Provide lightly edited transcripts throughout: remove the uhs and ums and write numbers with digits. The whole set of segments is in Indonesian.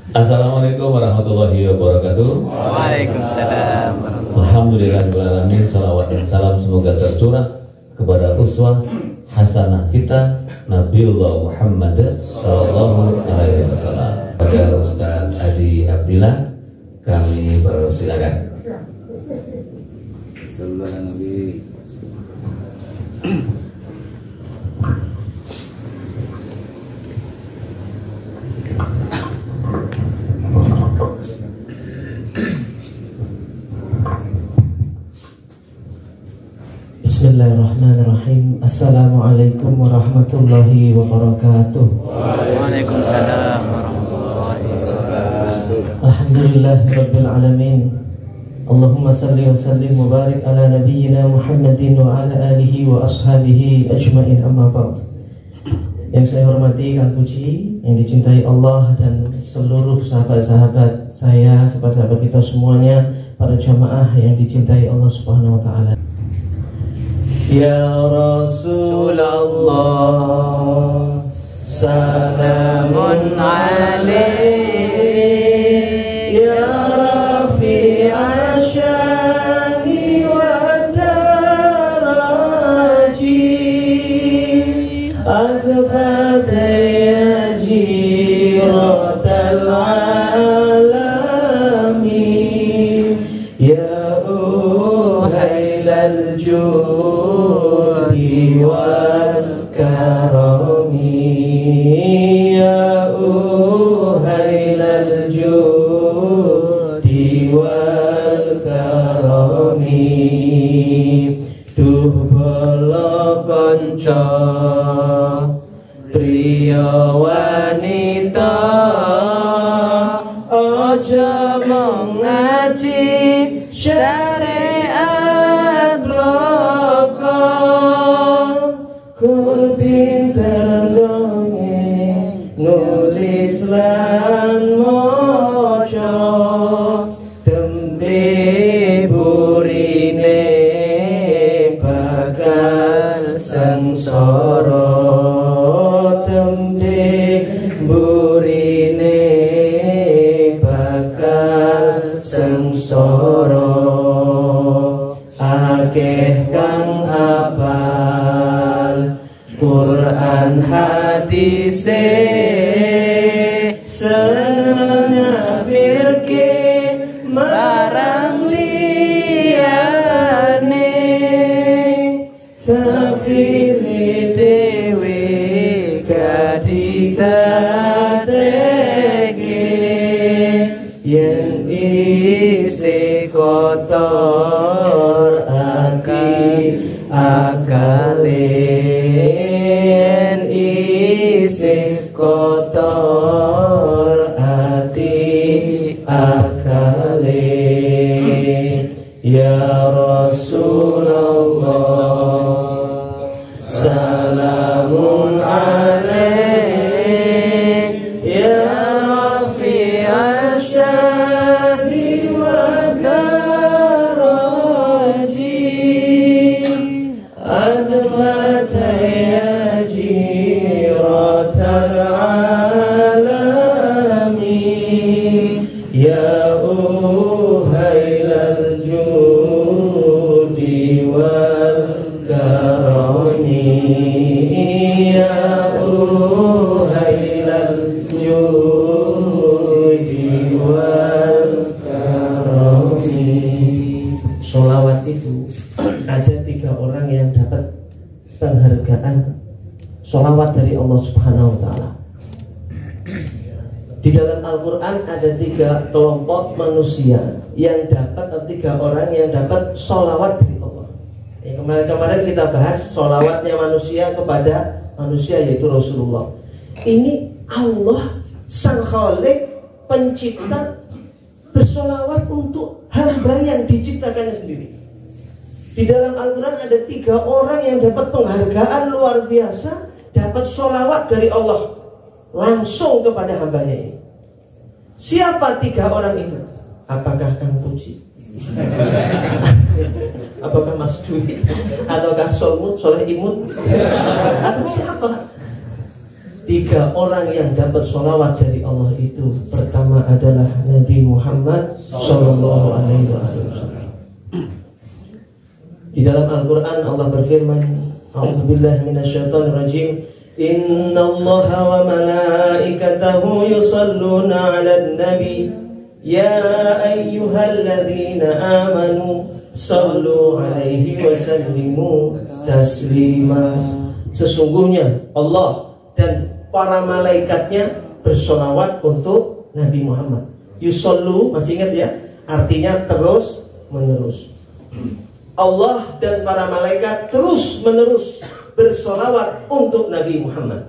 Assalamualaikum warahmatullahi wabarakatuh. Waalaikumsalam. Alhamdulillahirrahmanirrahim. Salawat dan salam semoga tercurah kepada uswah hasanah kita Nabiullah Muhammad sallallahu alaihi wasallam. Pada Ustaz Adi Abdillah kami persilakan. Sallallahu alaihi. Bismillahirrahmanirrahim. Assalamualaikum warahmatullahi wabarakatuh. Waalaikumsalam warahmatullahi wabarakatuh. Alhamdulillahirabbil alamin. Allahumma salli wa sallim wa barik ala nabiyyina Muhammadin wa ala alihi wa ashabihi ajmain, amma ba'd. Yang saya hormati Kang Puji, yang dicintai Allah dan seluruh sahabat-sahabat saya, sahabat-sahabat kita semuanya, para jamaah yang dicintai Allah Subhanahu wa taala. Ya Rasulullah, salamun alaik, ya Rafi'a syani wa daraji, atfata ya jiratal alamin, ya uhailal judi wal karami, ya uhailal judi wal karami. Duh bala kanca priya wanita, aja mung ngaji syariat bloko, kur pinter dongeng nulis lan maca, tembe burine bakal sengsara, tembe burine bakal sengsara. Akeh kang hafal Quran hadise, seneng ngafirke marang liyane, kafire dewe kadikatreke, yen isi kotor akale, yen isi kotor ati akale. Ya Rasulullah, salamun alaik, ya Rafi'a syani wa daraji, atfata ya jiratal alamin, ya uhailal judi wal karami, ya uhailal judi wal karami. Sholawat itu ada 3 orang yang dapat penghargaan sholawat dari Allah Subhanahu wa ta'ala. Di dalam Al-Quran ada 3 kelompok manusia yang dapat, 3 orang yang dapat sholawat dari Allah. Kemarin kita bahas sholawatnya manusia kepada manusia, yaitu Rasulullah. Ini Allah Sang Khalik, pencipta, bersolawat untuk hamba yang diciptakannya sendiri. Di dalam Al-Quran ada 3 orang yang dapat penghargaan luar biasa, dapat sholawat dari Allah langsung kepada hambanya ini. Siapa 3 orang itu? Apakah Kang Puji? Apakah Mas Dwi? Ataukah Soleh Imut? Atau siapa? 3 orang yang dapat sholawat dari Allah itu, pertama pertama adalah Nabi Muhammad Sallallahu Alaihi Wasallam. Di dalam Al-Quran Allah berfirman, A'udzubillahi minasyaitonirrajim, Innallaha wa malaikatahu yusalluna 'alan nabi ya ayyuhalladzina amanu sallu 'alaihi wa sallimu taslima. Sesungguhnya Allah dan para malaikatnya bersolawat untuk Nabi Muhammad. Yusallu, masih ingat ya? Artinya terus menerus. Allah dan para malaikat terus menerus bersolawat untuk Nabi Muhammad.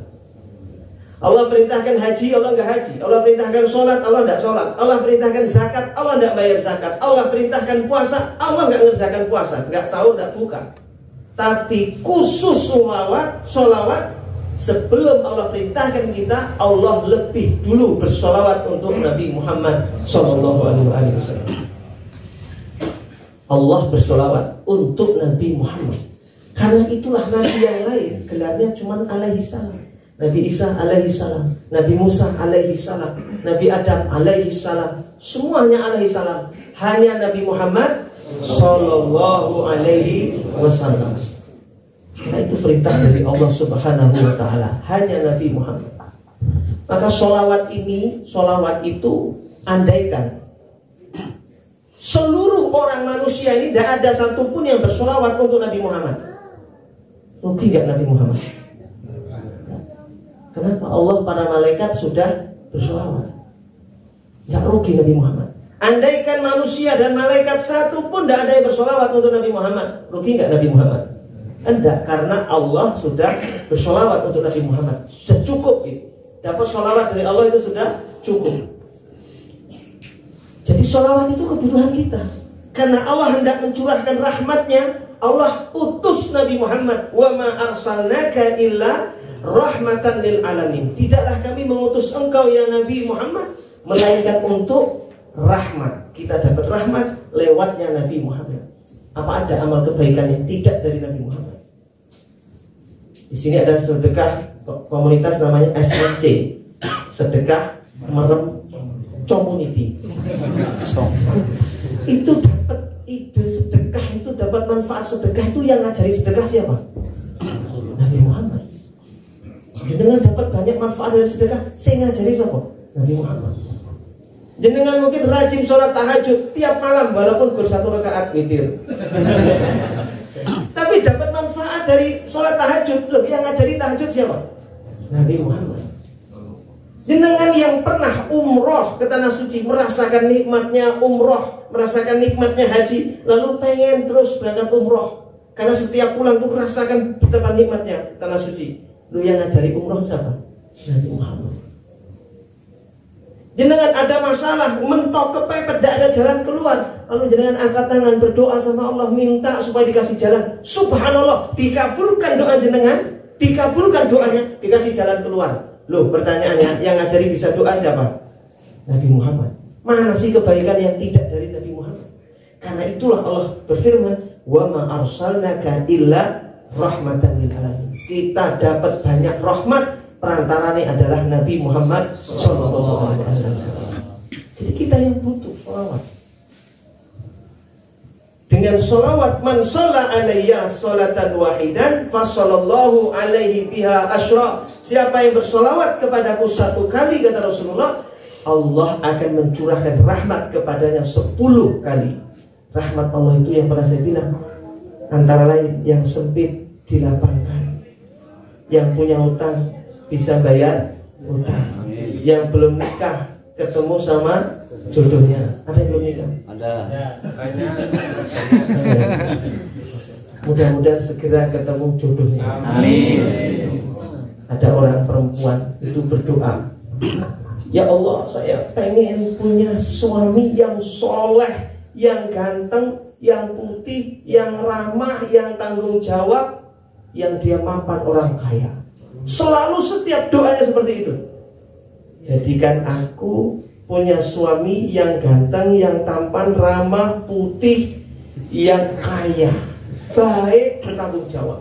Allah perintahkan haji, Allah enggak haji. Allah perintahkan sholat, Allah enggak sholat. Allah perintahkan zakat, Allah enggak bayar zakat. Allah perintahkan puasa, Allah enggak ngerjakan puasa. Enggak sahur, enggak buka. Tapi khusus solawat, sebelum Allah perintahkan kita, Allah lebih dulu bersolawat untuk Nabi Muhammad Sallallahu Alaihi Wasallam. Allah bersolawat untuk Nabi Muhammad. Karena itulah Nabi yang lain gelarnya cuma alaihi salam. Nabi Isa alaihi salam, Nabi Musa alaihi salam, Nabi Adam alaihi salam, semuanya alaihi salam. Hanya Nabi Muhammad Sallallahu Alaihi Wasallam. Nah, itu perintah dari Allah Subhanahu Wa Taala. Hanya Nabi Muhammad. Maka solawat itu, andaikan seluruh orang manusia ini tidak ada satupun yang bersolawat untuk Nabi Muhammad, rugi gak Nabi Muhammad? Kenapa? Allah para malaikat sudah bersolawat, gak rugi Nabi Muhammad. Andaikan manusia dan malaikat satupun tidak ada yang bersolawat untuk Nabi Muhammad, rugi gak Nabi Muhammad? Enggak, karena Allah sudah bersolawat untuk Nabi Muhammad. Sudah cukup gitu. Dapat solawat dari Allah itu sudah cukup. Jadi solawat itu kebutuhan kita. Karena Allah hendak mencurahkan rahmatnya, Allah utus Nabi Muhammad. Wa ma arsalnaka illa rahmatan lil alamin. Tidaklah kami mengutus engkau ya Nabi Muhammad, melainkan untuk rahmat. Kita dapat rahmat lewatnya Nabi Muhammad. Apa ada amal kebaikan yang tidak dari Nabi Muhammad? Di sini ada sedekah komunitas namanya SMC, sedekah merem community. Itu dapat ide sedekah, itu dapat manfaat sedekah, itu yang ngajari sedekah siapa? Nabi Muhammad. Jenengan dapat banyak manfaat dari sedekah, saya ngajari siapa? Nabi Muhammad. Jenengan mungkin rajin sholat tahajud tiap malam walaupun gur 1 rakaat witir. Tapi dapat manfaat dari sholat tahajud. Loh, yang ngajari tahajud siapa? Nabi Muhammad. Jenengan yang pernah umroh ke tanah suci, merasakan nikmatnya umroh, merasakan nikmatnya haji, lalu pengen terus berangkat umroh karena setiap pulang tuh merasakan betapa nikmatnya tanah suci. Lu yang ngajari umroh siapa? Nabi Muhammad. Jenengan ada masalah, mentok kepepet, tidak ada jalan keluar, lalu jenengan angkat tangan berdoa sama Allah, minta supaya dikasih jalan. Subhanallah, dikabulkan doa jenengan, dikabulkan doanya, dikasih jalan keluar. Loh, pertanyaannya, yang ngajari bisa doa siapa? Nabi Muhammad. Mana sih kebaikan yang tidak dari Nabi Muhammad? Karena itulah Allah berfirman, wa ma arsalnaka illa rahmatan lil alamin. Kita dapat banyak rahmat, perantaranya adalah Nabi Muhammad Sallallahu Alaihi Wasallam. Jadi kita yang butuh sholawat. Dengan sholawat, man sholla alayya sholatan wahidan fasallallahu alaihi biha asyra. Siapa yang bersolawat kepadaku 1 kali, kata Rasulullah, Allah akan mencurahkan rahmat kepadanya 10 kali. Rahmat Allah itu yang pernah saya bilang, antara lain yang sempit dilapangkan, yang punya hutang bisa bayar hutang, yang belum nikah ketemu sama jodohnya. Ada yang belum nikah? Ada. Mudah-mudahan segera ketemu jodohnya. Amin. Ada orang perempuan itu berdoa, ya Allah, saya pengen punya suami yang soleh, yang ganteng, yang putih, yang ramah, yang tanggung jawab, yang dia mapan orang kaya. Selalu setiap doanya seperti itu. Jadikan aku punya suami yang ganteng, yang tampan, ramah, putih, yang kaya, baik, bertanggung jawab.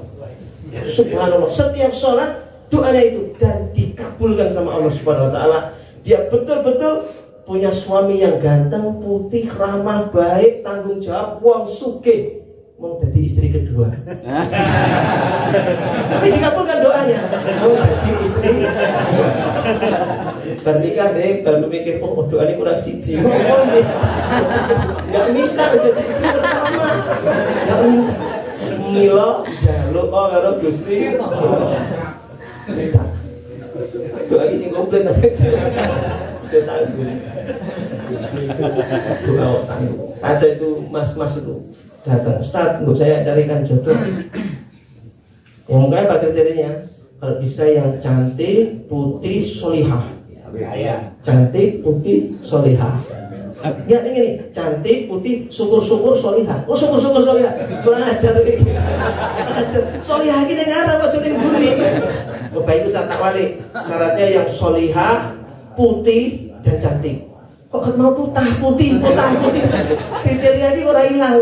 Subhanallah, setiap sholat doanya itu, dan dikabulkan sama Allah Subhanahu Wa Taala. Dia betul-betul punya suami yang ganteng, putih, ramah, baik, tanggung jawab, wong sugih, mau jadi istri kedua. Tapi dikabulkan doanya, mau jadi istri. Bernikah deh, baru mikir, oh doanya kurang siji. Gak minta jadi istri pertama, gak minta. Milo, jaluk, oh karo Gusti. Minta. Doa ini komplit aja. Tanggung. Doa tanggung. Ada itu mas-mas itu datang, Ustaz, untuk saya carikan jodoh. Yang kayak apa kriterianya? Kalau bisa yang cantik, putih, solihah. Cantik, putih, solihah. Ya ini cantik, putih, syukur-syukur, solihah. Oh syukur-syukur, solihah. Kurang ajar ini. Solihah kita ngarep apa jadi gurih. Oh baik Ustaz, tak balik. Syaratnya yang solihah, putih, dan cantik. Kok mau putih, putih. Kriteria ini orang hilang.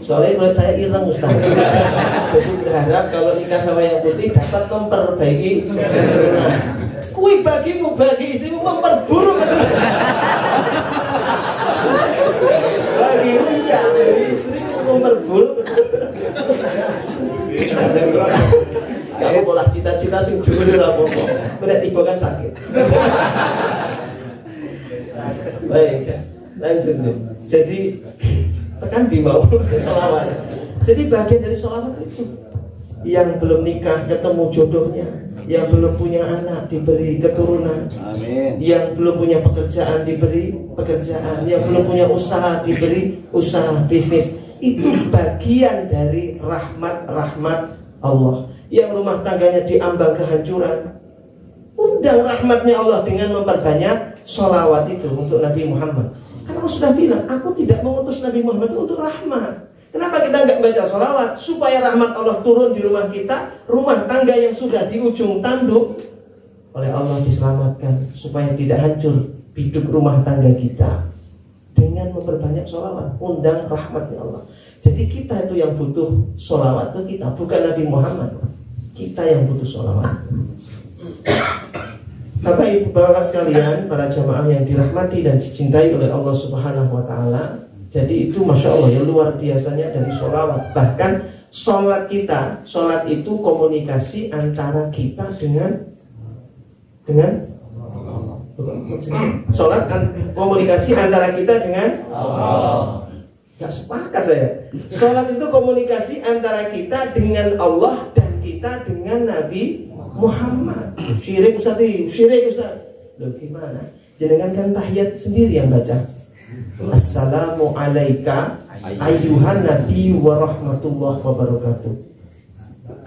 Soalnya menurut saya ireng Ustaz. Jadi berharap kalau nikah sama yang putih dapat memperbaiki keturunan. Kui bagimu, bagi istrimu memperburuk bagimu ya, istrimu memperburuk. Kamu bolah cita-cita sing dulu apa-apa. Benar tiba kan sakit. Baik, lanjut nih. Jadi tekan di mau sholawat. Jadi bagian dari sholawat itu yang belum nikah ketemu jodohnya, yang belum punya anak diberi keturunan, amin. Yang belum punya pekerjaan diberi pekerjaan, yang belum punya usaha diberi usaha bisnis. Itu bagian dari rahmat Allah. Yang rumah tangganya diambang kehancuran, undang rahmatnya Allah dengan memperbanyak sholawat itu untuk Nabi Muhammad. Karena Allah sudah bilang, aku tidak mengutus Nabi Muhammad itu untuk rahmat. Kenapa kita nggak baca sholawat? Supaya rahmat Allah turun di rumah kita, rumah tangga yang sudah di ujung tanduk oleh Allah diselamatkan, supaya tidak hancur hidup rumah tangga kita dengan memperbanyak sholawat, undang rahmatnya Allah. Jadi kita itu yang butuh sholawat itu kita, bukan Nabi Muhammad. Kita yang butuh sholawat. Bapak Ibu Bapak sekalian, para jamaah yang dirahmati dan dicintai oleh Allah Subhanahu wa Ta'ala. Jadi itu Masya Allah ya, luar biasanya dari sholawat. Bahkan sholat kita, sholat itu komunikasi antara kita dengan sholat komunikasi antara kita dengan Allah. Gak sepakat saya. Sholat itu komunikasi antara kita dengan Allah dan kita dengan Nabi Muhammad. Syirik Ustaz, syirik Ustaz. Loh gimana? Jangan kan tahiyat sendiri yang baca. Assalamu alaika ayyuhan nabi wa rahmatullah wa barakatuh.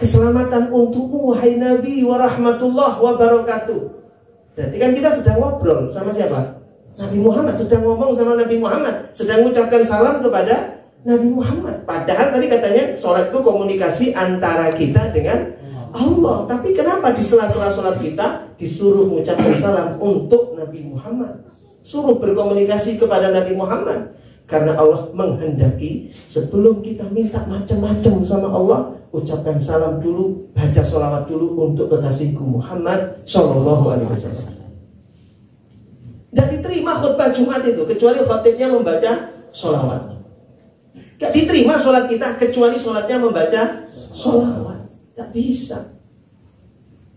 Keselamatan untukmu wahai Nabi wa rahmatullah wa barakatuh. Berarti kan kita sedang ngobrol sama siapa? Nabi Muhammad, sedang ngomong sama Nabi Muhammad, sedang mengucapkan salam kepada Nabi Muhammad. Padahal tadi katanya sholat itu komunikasi antara kita dengan Allah. Tapi kenapa di sela-sela sholat kita disuruh mengucapkan salam untuk Nabi Muhammad, suruh berkomunikasi kepada Nabi Muhammad? Karena Allah menghendaki sebelum kita minta macam-macam sama Allah, ucapkan salam dulu, baca sholawat dulu untuk kekasihku Muhammad Sallallahu Alaihi Wasallam. Dan diterima khutbah Jumat itu kecuali khotibnya membaca sholawat. Gak diterima sholat kita kecuali sholatnya membaca sholawat. Tak bisa.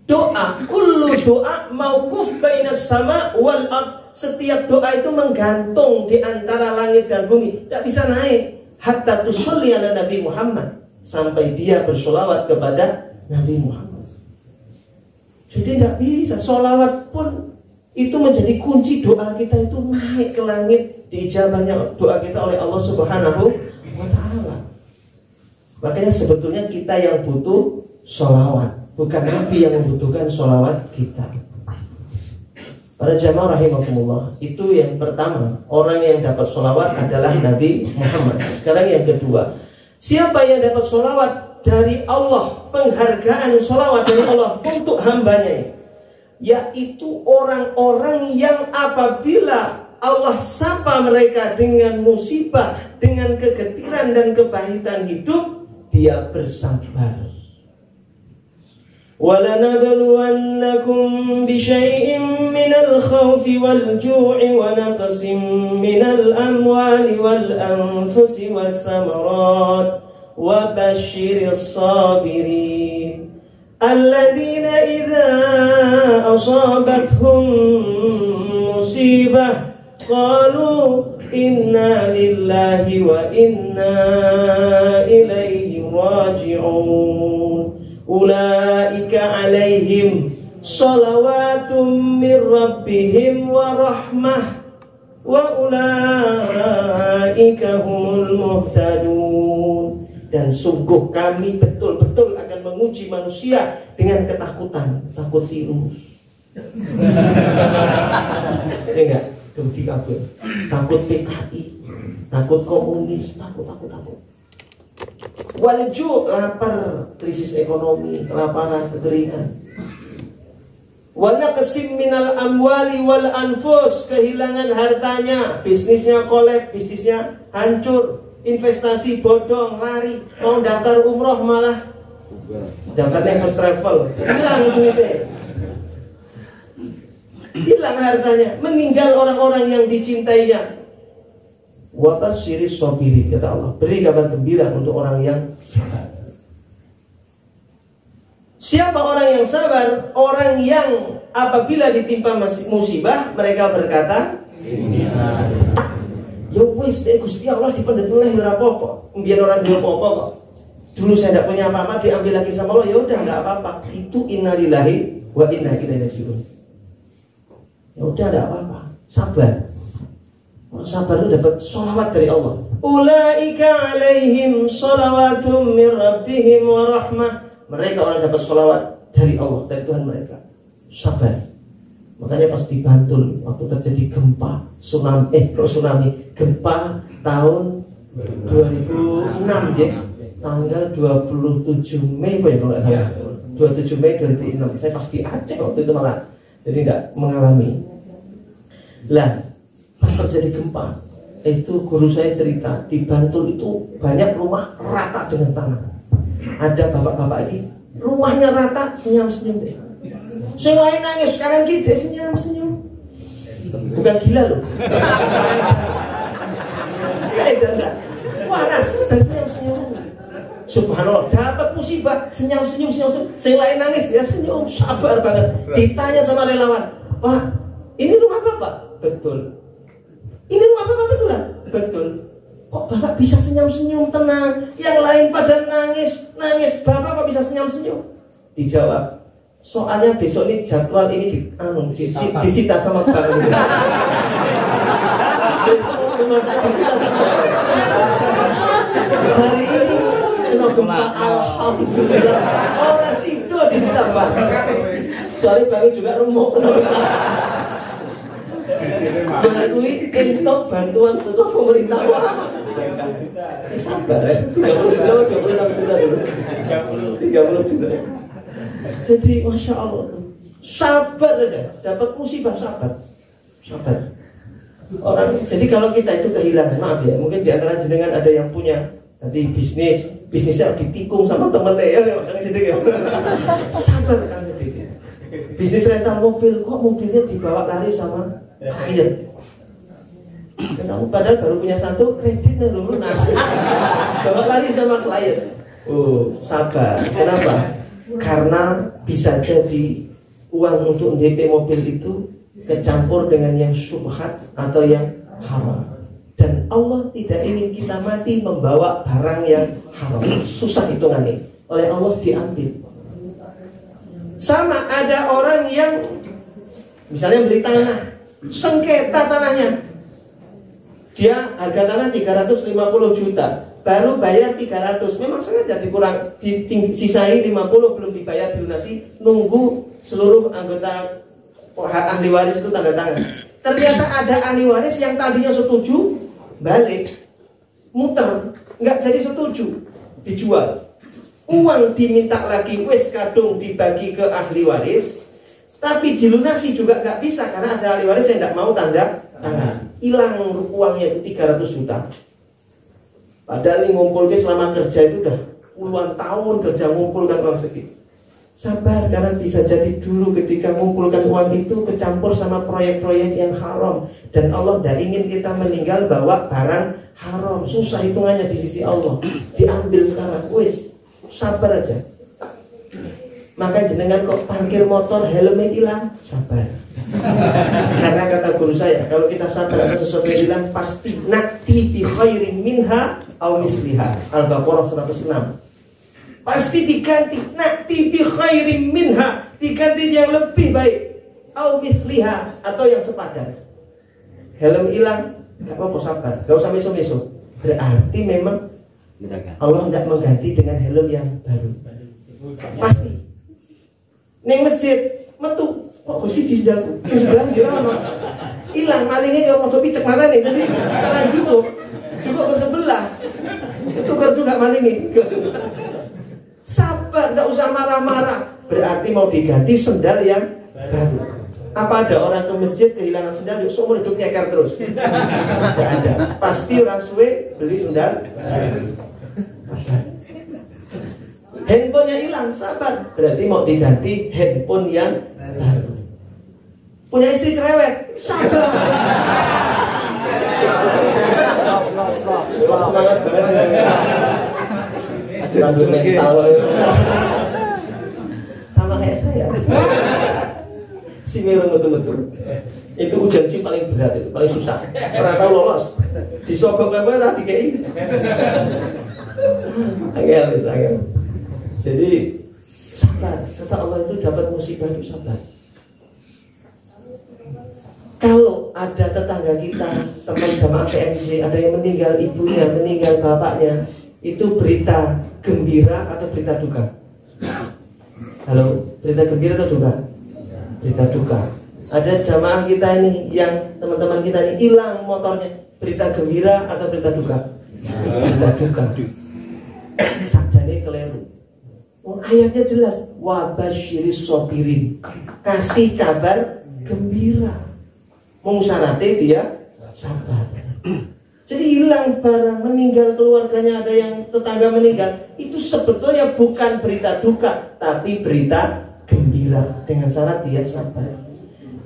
Doa, kullu doa mauquf bainas sama wal ard. Setiap doa itu menggantung di antara langit dan bumi, tak bisa naik. Hatta tusolli ala Nabi Muhammad, sampai dia bersolawat kepada Nabi Muhammad. Jadi tidak bisa. Solawat pun itu menjadi kunci doa kita itu naik ke langit, diijabahnya doa kita oleh Allah Subhanahu wa Ta'ala. Makanya sebetulnya kita yang butuh solawat, bukan Nabi yang membutuhkan solawat kita. Para jamaah rahimakumullah, itu yang pertama, orang yang dapat solawat adalah Nabi Muhammad. Sekarang yang kedua, siapa yang dapat solawat dari Allah, penghargaan solawat dari Allah untuk hambanya, yaitu orang-orang yang apabila Allah sapa mereka dengan musibah, dengan kegetiran dan kepahitan hidup, dia bersabar. وَلَنَبْلُوَنَّكُمْ بِشَيْءٍ مِّنَ الْخَوْفِ وَالْجُوعِ وَنَقْصٍ مِّنَ الْأَمْوَالِ وَالْأَنفُسِ وَالثَّمَرَاتِ وَبَشِّرِ الصَّابِرِينَ الَّذِينَ إِذَا أَصَابَتْهُم مُّصِيبَةٌ قَالُوا إِنَّا لِلَّهِ وَإِنَّا إِلَيْهِ راجعون أولئك عليهم صلوات من ربهم ورحمة وأولئك هم المهتدون. Dan sungguh kami betul-betul akan menguji manusia dengan ketakutan, takut virus. Ya enggak? Takut PKI, takut komunis, takut. Walju, lapar, krisis ekonomi, kelaparan, kekeringan. Wana kesim minal amwali wal anfus, kehilangan hartanya, bisnisnya kolab, bisnisnya hancur, investasi bodong, lari, mau daftar umroh malah daftarnya first travel, hilang duitnya, hilang hartanya, meninggal orang-orang yang dicintainya. Wabasyiris sabirin, kata Allah, beri kabar gembira untuk orang yang sabar. Siapa orang yang sabar? Orang yang apabila ditimpa musibah mereka berkata, ya wis Gusti Allah dipendhet oleh ora apa-apa. Mbiyen ora duwe apa-apa kok. Dulu saya tidak punya apa-apa, diambil lagi sama Allah, ya udah enggak apa-apa. Itu innalillahi wa inna ilaihi raji'un. Ya udah enggak apa-apa, sabar. Sabar itu dapat sholawat dari Allah. Ulaika alaihim sholawatum min rabbihim wa rahmah. Mereka orang dapat sholawat dari Allah, dari Tuhan mereka. Sabar. Makanya pas di Bantul waktu terjadi gempa tsunami gempa tahun 2006 ya, tanggal 27 Mei ya kalau nggak salah, 27 Mei 2006. Saya pas di Aceh waktu itu malah, jadi nggak mengalami. Lah pas terjadi gempa itu guru saya cerita di Bantul itu banyak rumah rata dengan tanah. Ada bapak-bapak ini rumahnya rata, senyum-senyum deh. Saya lain nangis, sekarang gitu senyum-senyum. Bukan gila loh. Enggak. Waras dan senyum-senyum. Subhanallah, dapat musibah, senyum-senyum. Saya lain nangis, ya senyum, sabar banget. Ditanya sama relawan, Pak, ini rumah Bapak? Betul. Ini rumah Bapak betulan? Betul. Kok Bapak bisa senyum-senyum tenang? Yang lain pada nangis. Bapak kok bisa senyum-senyum? Dijawab, soalnya besok ini jadwal ini disita sama Bapak. Hari ini kena gempa, alhamdulillah. Orang situ disita Pak. Soalnya Bang juga rumah kena gempa. Melalui untuk bantuan seluruh pemerintah. Sabar ya, 26 juta dulu, 30 juta. Jadi Masya Allah, sabar aja, dapat musibah sabar. Orang, jadi kalau kita itu kehilangan, maaf ya, mungkin di antara jenengan ada yang punya tadi bisnisnya ditikung sama temennya ya, makanya sedih ya. Sabar kan sedih. Bisnis rental mobil, kok mobilnya dibawa lari sama klien. Kenapa? Padahal baru punya satu, kreditnya belum lunas. Bawa lari sama klien. Oh, sabar. Kenapa? Karena bisa jadi uang untuk DP mobil itu kecampur dengan yang syubhat atau yang haram. Dan Allah tidak ingin kita mati membawa barang yang haram. Susah hitungannya. Oleh Allah diambil. Sama ada orang yang misalnya beli tanah, sengketa tanahnya, dia harga tanah 350 juta, baru bayar 300, memang sengaja dikurang, disisai 50 belum dibayar dilunasi, nunggu seluruh anggota ahli waris itu tanda tangan. Ternyata ada ahli waris yang tadinya setuju, balik, muter, nggak jadi setuju, dijual. Uang diminta lagi, wes kadung dibagi ke ahli waris, tapi dilunasi juga nggak bisa karena ada ahli waris yang nggak mau tanda tangan. Hilang uangnya itu 300 juta. Padahal ini ngumpulnya selama kerja itu udah puluhan tahun kerja ngumpulkan uang segitu. Sabar, karena bisa jadi dulu ketika mengumpulkan uang itu kecampur sama proyek-proyek yang haram. Dan Allah tidak ingin kita meninggal bawa barang haram. Susah hitungannya di sisi Allah. Diambil sekarang, wis, sabar aja. Maka jenengan kok parkir motor helmnya hilang, sabar. Karena kata guru saya, kalau kita sabar atas sesuatu yang hilang, pasti nakti bi khairin minha aw misliha. Al-Baqarah 106. Pasti diganti, nakti bi khairin minha, diganti yang lebih baik, aw misliha, atau yang sepadan. Helm hilang, gak apa-apa, sabar, gak usah meso-meso. Berarti memang Allah tidak mengganti dengan helm yang baru. Pasti. Ning masjid metu kok siji sendalku. Sebelah gimana? Hilang malingnya kalau mau picek mata nih. Jadi salah juga ke sebelah. Itu kan juga malingnya. Sabar, tidak usah marah-marah. Berarti mau diganti sendal yang baru. Apa ada orang ke masjid kehilangan sendal seumur hidupnya nyeker terus? Tidak ada. Pasti orang suwe beli sendal. Handphonenya hilang, sabar. Berarti mau diganti handphone yang baru. Punya istri cerewet, sabar. Stop. Semangat banget. Sama kayak saya. Si Melo betul-betul. Itu ujian sih paling berat, itu paling susah. Pernah tahu lolos. Disogok merah dikei. Angel. Jadi sabar, kata Allah itu dapat musibah itu sabar. Kalau ada tetangga kita, teman jamaah PMJ, ada yang meninggal ibunya, meninggal bapaknya, itu berita gembira atau berita duka? Halo, berita gembira atau duka? Berita duka. Ada jamaah kita ini, yang teman-teman kita ini hilang motornya, berita gembira atau berita duka? Berita duka. Sakjane keliru. Ayatnya jelas, wa basyiris sobirin, kasih kabar gembira. Mungsyaratnya dia sabar. Jadi hilang barang, meninggal keluarganya, ada yang tetangga meninggal, itu sebetulnya bukan berita duka, tapi berita gembira, dengan syarat dia sabar.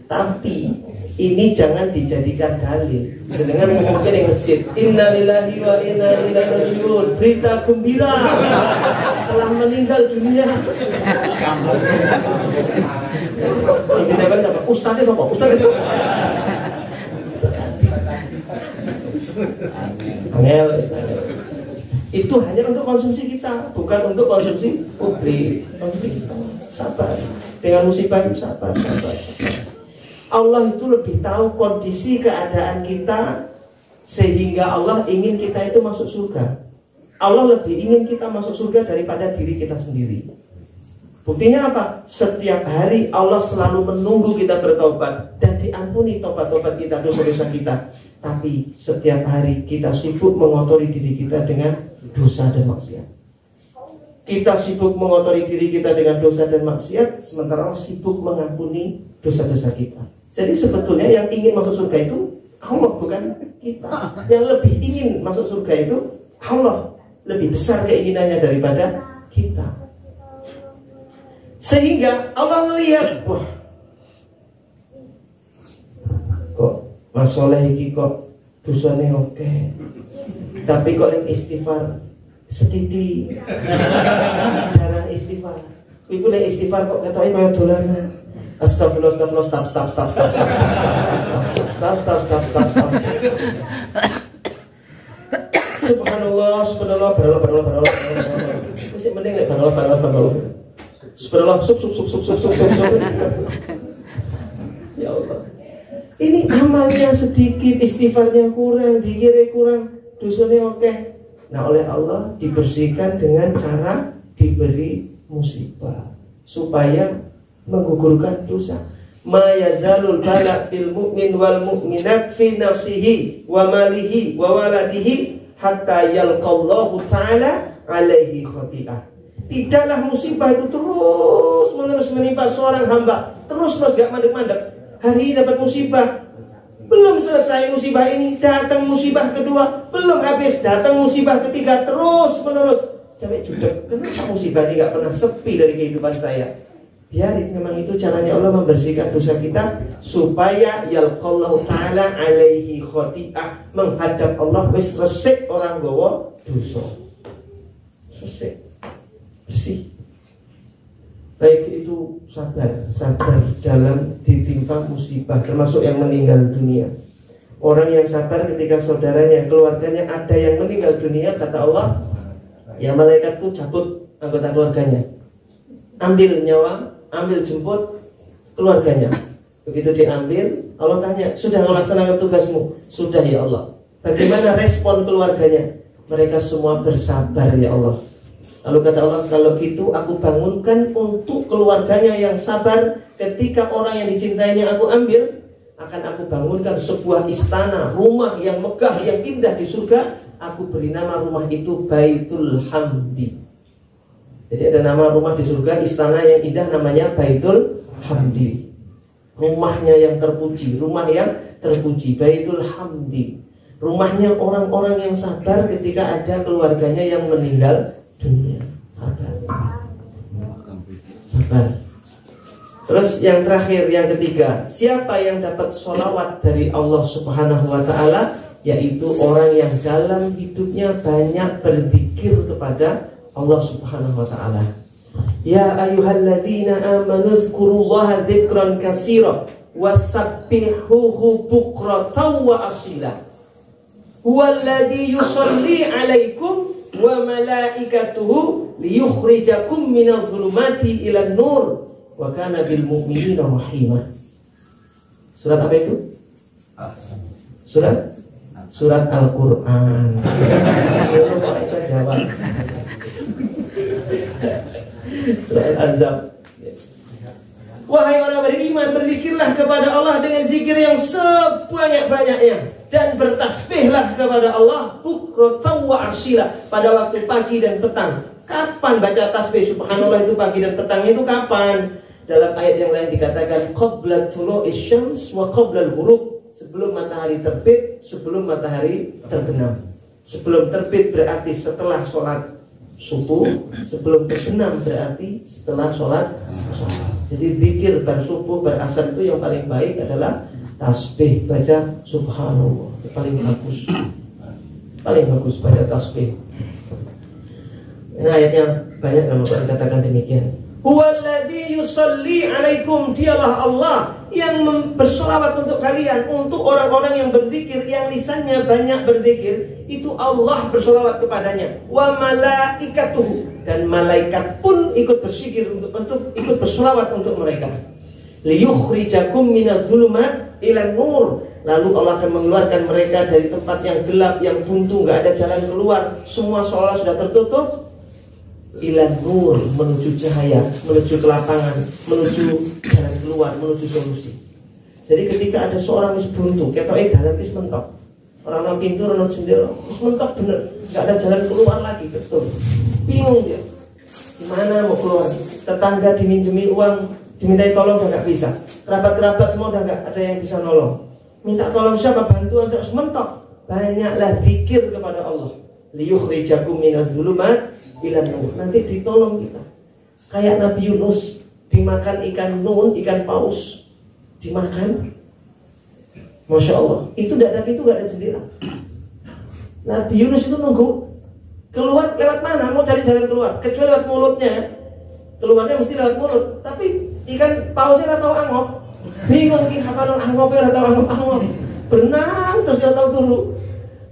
Tapi ini jangan dijadikan dalil. Dengan mungkin yang masjid, innalillahi wa inna ilaihi rajiun, berita gembira telah meninggal dunia. Ini kan siapa? Ustaznya siapa? Angel. Itu hanya untuk konsumsi kita, bukan untuk konsumsi publik. Konsumsi kita, sabar. Dengan musibah itu sabar. Allah itu lebih tahu kondisi keadaan kita, sehingga Allah ingin kita itu masuk surga. Allah lebih ingin kita masuk surga daripada diri kita sendiri. Buktinya apa? Setiap hari Allah selalu menunggu kita bertobat dan diampuni tobat-tobat kita, dosa-dosa kita. Tapi setiap hari kita sibuk mengotori diri kita dengan dosa dan maksiat. Kita sibuk mengotori diri kita dengan dosa dan maksiat, sementara Allah sibuk mengampuni dosa-dosa kita. Jadi sebetulnya yang ingin masuk surga itu Allah, bukan kita. Yang lebih ingin masuk surga itu Allah. Lebih besar keinginannya daripada kita. Sehingga Allah melihat, wah, kok Mas Soleh iki kok dosane oke, tapi kok yang istighfar sedikit, jarang istighfar. Iku nek istighfar kok ketoke kaya dolanan. Astagfirullah, stop. Subhanallah. Masih mending nek subhanallah. Subhanallah, sup. Ya Allah. Ini amalnya sedikit, istighfarnya kurang, zikirnya kurang, dosanya oke. Nah, oleh Allah dibersihkan dengan cara diberi musibah supaya menggugurkan dosa. Ma yazalul bala bil mu'min wal mu'minat fi nafsihi wa malihi wa waladihi hatta yalqallahu ta'ala alaihi khati'ah. Tidaklah musibah itu terus menerus menimpa seorang hamba, terus gak mandek-mandek. Hari ini dapat musibah, belum selesai musibah ini, datang musibah kedua, belum habis, datang musibah ketiga, terus menerus sampai judek. Kenapa musibah ini gak pernah sepi dari kehidupan saya? Biarin, memang itu caranya Allah membersihkan dosa kita supaya yalqallahu ta'ala alaihi khoti'ah, menghadap Allah wis resik orang gowo dosa. Resik, bersih. Baik itu sabar dalam ditimpa musibah, termasuk yang meninggal dunia. Orang yang sabar ketika saudaranya, keluarganya ada yang meninggal dunia, kata Allah, ya malaikatku cabut anggota keluarganya, ambil nyawa, ambil jemput keluarganya. Begitu diambil, Allah tanya, sudah melaksanakan tugasmu? Sudah ya Allah. Bagaimana respon keluarganya? Mereka semua bersabar ya Allah. Lalu kata Allah, kalau gitu aku bangunkan untuk keluarganya yang sabar. Ketika orang yang dicintainya aku ambil, akan aku bangunkan sebuah istana, rumah yang megah, yang indah di surga. Aku beri nama rumah itu Baitul Hamdi. Jadi ada nama rumah di surga, istana yang indah namanya Baitul Hamdi. Rumahnya yang terpuji, rumah yang terpuji, Baitul Hamdi. Rumahnya orang-orang yang sabar ketika ada keluarganya yang meninggal dunia. Sabar. Terus yang terakhir, yang ketiga, siapa yang dapat sholawat dari Allah Subhanahu wa ta'ala? Yaitu orang yang dalam hidupnya banyak berzikir kepada Allah Subhanahu wa ta'ala. Ya ayyuhalladzina amanu dzkurullaha dzikran katsira wasabbihuhu bukratan wa asila. Huwallazi yusolli 'alaikum wa malaikatuhu liyukhrijakum minadh dhulumati ilan nur wa kana bil mu'minina rahimah. Surat apa itu? Surat Al-Qur'an. Saya jawab. Surat Al-Azab. Wahai orang beriman, berzikirlah kepada Allah dengan zikir yang sebanyak-banyaknya, dan bertasbihlah kepada Allah bukratan wa asila, pada waktu pagi dan petang. Kapan baca tasbih subhanallah itu pagi dan petang itu kapan? Dalam ayat yang lain dikatakan qabla tulu'is syams wa qabla al-ghurub, sebelum matahari terbit, sebelum matahari terbenam. Sebelum terbit berarti setelah sholat subuh, sebelum terbenam berarti setelah sholat. Jadi zikir bersubuh berasar itu yang paling baik adalah tasbih, baca subhanallah, itu paling bagus baca tasbih. Ini ayatnya banyak kalau dikatakan demikian. Huwallazi yusolli 'alaikum, dialah Allah yang berselawat untuk kalian, untuk orang-orang yang berzikir, yang lisannya banyak berzikir, itu Allah berselawat kepadanya. Wa malaikatuhu, dan malaikat pun ikut berzikir untuk ikut berselawat untuk mereka. Liyukhrijakum minadh dhulumat ilan nur, lalu Allah akan mengeluarkan mereka dari tempat yang gelap, yang buntu, nggak ada jalan keluar, semua seolah sudah tertutup, ilan nur, menuju cahaya, menuju kelapangan, menuju jalan keluar, menuju solusi. Jadi ketika ada seorang wis buntu, ketoke dalan wis mentok, orang pintu, orang jendela wis mentok bener, nggak ada jalan keluar lagi, betul. Bingung dia, gimana mau keluar? Tetangga diminjemi uang, dimintai tolong udah nggak bisa, kerabat-kerabat semua udah nggak ada yang bisa nolong. Minta tolong siapa? Bantuan harus mentok. Banyaklah zikir kepada Allah. Liyukhrijakum minadh dhulumat ilan nur, nanti ditolong kita. Kayak Nabi Yunus dimakan ikan nun, ikan paus, dimakan. Masya Allah, itu tidak ada pintu, tidak ada jendela. Nabi Yunus itu nunggu keluar lewat mana? Mau cari jalan keluar, kecuali lewat mulutnya. Keluarnya mesti lewat mulut. Tapi ikan pausnya tidak tahu angop, bingung kapan angopnya, tidak tahu angop. Berenang terus tidak tahu dulu.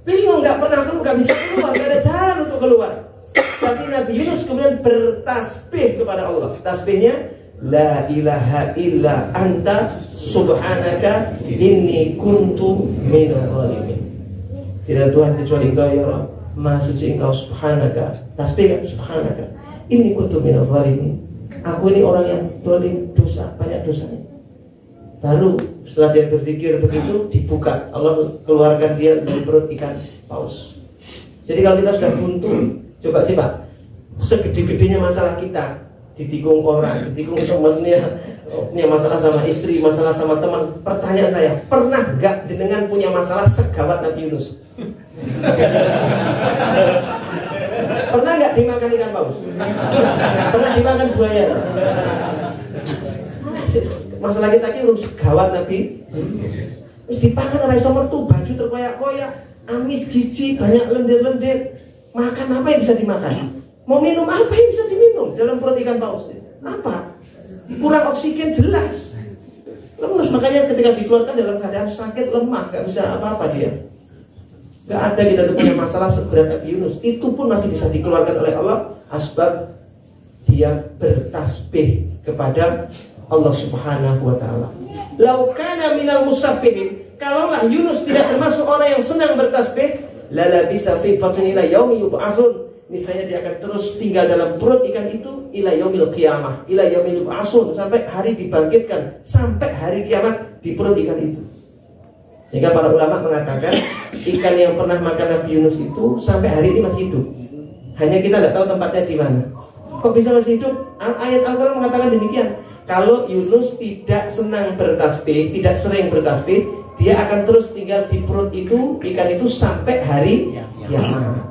Bingung, nggak pernah keluar, nggak bisa keluar, nggak ada jalan untuk keluar. Tapi Nabi Yunus kemudian bertasbih kepada Allah. Tasbihnya la ilaha illa anta subhanaka inni kuntu minadh dhalimin. Tidak Tuhan kecuali Engkau ya Rabb, Maha suci Engkau, subhanaka. Tasbih kan subhanaka, inni kuntu minadh dhalimin. Aku ini orang yang zalim, dosa, banyak dosanya. Baru setelah dia berzikir begitu, dibuka, Allah keluarkan dia dari perut ikan paus. Jadi kalau kita sudah buntu, coba sih Pak, segede-gedenya masalah kita, ditikung orang, ditikung temannya, punya masalah sama istri, masalah sama teman. Pertanyaan saya, pernah gak jenengan punya masalah segawat Nabi Yunus? Pernah nggak dimakan ikan paus? Pernah dimakan buaya? Masalah kita ini urus gawat Nabi. Terus dipangan oleh sama tuh baju terkoyak-koyak, amis, jijik, banyak lendir-lendir. Makan apa yang bisa dimakan? Mau minum apa yang bisa diminum dalam perut ikan paus? Apa? Kurang oksigen jelas. Lemes, makanya ketika dikeluarkan dalam keadaan sakit, lemah, gak bisa apa-apa dia. Gak ada kita tuh punya masalah seberat Nabi Yunus. Itu pun masih bisa dikeluarkan oleh Allah asbab dia bertasbih kepada Allah Subhanahu wa ta'ala. Laukana minal musabbihin, kalaulah Yunus tidak termasuk orang yang senang bertasbih, lala bisa fi batni ila yaumi yub'atsun, misalnya dia akan terus tinggal dalam perut ikan itu ila yaumil qiyamah, ila yaumil yub'atsun, sampai hari dibangkitkan, sampai hari kiamat di perut ikan itu. Sehingga para ulama mengatakan ikan yang pernah makan Nabi Yunus itu sampai hari ini masih hidup. Hanya kita tidak tahu tempatnya di mana. Kok bisa masih hidup? Ayat Al-Quran mengatakan demikian. Kalau Yunus tidak senang bertasbih, tidak sering bertasbih, dia akan terus tinggal di perut itu, ikan itu sampai hari kiamat.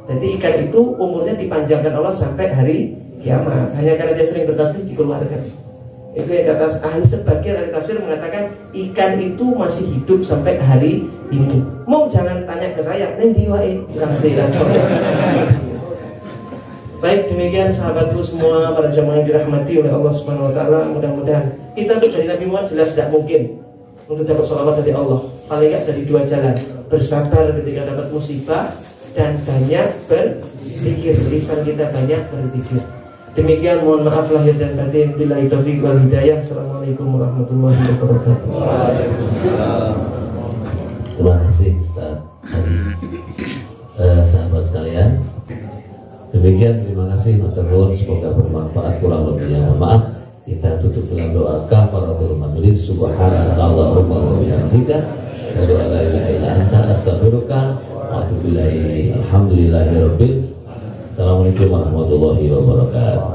Jadi ikan itu umurnya dipanjangkan Allah sampai hari kiamat. Hanya karena dia sering bertasbih dikeluarkan. Itu yang kata ahli, sebagian ahli tafsir mengatakan ikan itu masih hidup sampai hari ini. Mau jangan tanya ke saya, nanti wae Baik, demikian sahabatku semua, para jamaah yang dirahmati oleh Allah Subhanahu wa taala. Mudah-mudahan kita untuk jadi Nabi Muhammad jelas tidak mungkin untuk dapat sholawat dari Allah. Paling tidak dari dua jalan: bersabar ketika dapat musibah dan banyak berzikir. Lisan kita banyak berzikir. Demikian, mohon maaf lahir dan batin. Billahi taufiq wal hidayah. Assalamualaikum warahmatullahi wabarakatuh. Terima kasih Ustaz Ali. Sahabat sekalian, demikian, terima kasih maturnuwun, semoga bermanfaat. Kurang lebihnya mohon maaf. Kita tutup dengan doa kafaratul majelis. Subhanaka Allahumma wa bihamdika, asyhadu an la ilaha illa anta, astaghfiruka wa atubu ilaik. Alhamdulillahirabbil. Assalamualaikum warahmatullahi wabarakatuh.